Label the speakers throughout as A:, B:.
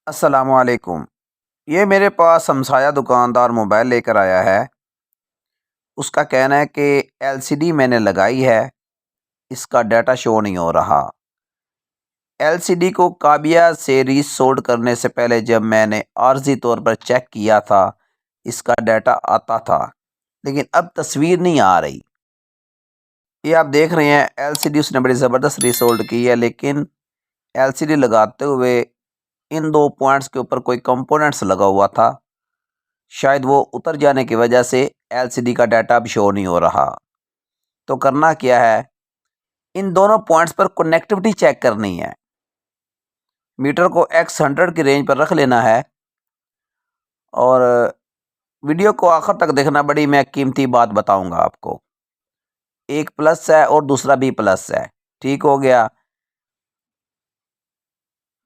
A: अस्सलामुअलैकुम। ये मेरे पास हमसाया दुकानदार मोबाइल लेकर आया है। उसका कहना है कि एलसीडी मैंने लगाई है, इसका डाटा शो नहीं हो रहा। एलसीडी को काबिया से रीसोल्ड करने से पहले जब मैंने आर्जी तौर पर चेक किया था, इसका डाटा आता था, लेकिन अब तस्वीर नहीं आ रही। ये आप देख रहे हैं एलसीडी उसने बड़ी ज़बरदस्त रीसोल्ड की है, लेकिन एलसीडी लगाते हुए इन दो पॉइंट्स के ऊपर कोई कंपोनेंट्स लगा हुआ था, शायद वो उतर जाने की वजह से एलसीडी का डाटा अब शो नहीं हो रहा। तो करना क्या है, इन दोनों पॉइंट्स पर कनेक्टिविटी चेक करनी है। मीटर को X100 की रेंज पर रख लेना है और वीडियो को आखिर तक देखना। बड़ी मैं कीमती बात बताऊंगा आपको। एक प्लस है और दूसरा भी प्लस है, ठीक हो गया।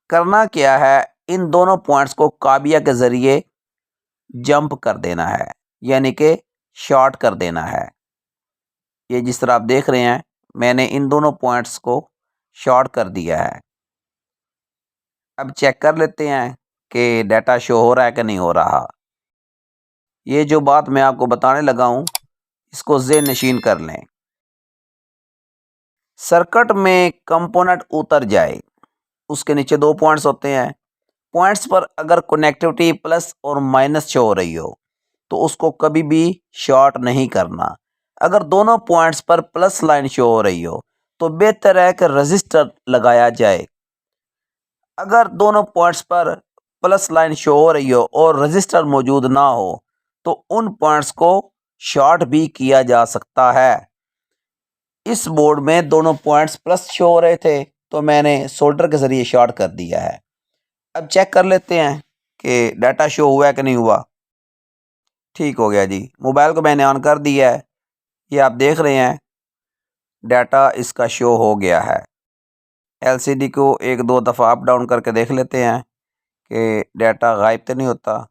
A: करना क्या है, इन दोनों पॉइंट्स को काबिया के ज़रिए जंप कर देना है, यानी कि शॉर्ट कर देना है। ये जिस तरह आप देख रहे हैं, मैंने इन दोनों पॉइंट्स को शॉर्ट कर दिया है। अब चेक कर लेते हैं कि डाटा शो हो रहा है कि नहीं हो रहा। ये जो बात मैं आपको बताने लगा हूँ, इसको ज़हन नशीन कर लें। सर्किट में कंपोनेंट उतर जाए, उसके नीचे दो पॉइंट्स होते हैं। पॉइंट्स पर अगर कनेक्टिविटी प्लस और माइनस शो हो रही हो, तो उसको कभी भी शॉर्ट नहीं करना। अगर दोनों पॉइंट्स पर प्लस लाइन शो हो रही हो, तो बेहतर है कि रजिस्टर लगाया जाए। अगर दोनों पॉइंट्स पर प्लस लाइन शो हो रही हो और रजिस्टर मौजूद ना हो, तो उन पॉइंट्स को शॉर्ट भी किया जा सकता है। इस बोर्ड में दोनों पॉइंट्स प्लस शो हो रहे थे, तो मैंने सोल्डर के ज़रिए शॉर्ट कर दिया है। अब चेक कर लेते हैं कि डाटा शो हुआ है कि नहीं हुआ। ठीक हो गया जी। मोबाइल को मैंने ऑन कर दिया है। ये आप देख रहे हैं डाटा इसका शो हो गया है। एलसीडी को एक दो दफ़ा अप डाउन करके देख लेते हैं कि डाटा गायब तो नहीं होता।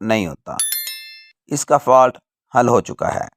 A: नहीं होता, इसका फॉल्ट हल हो चुका है।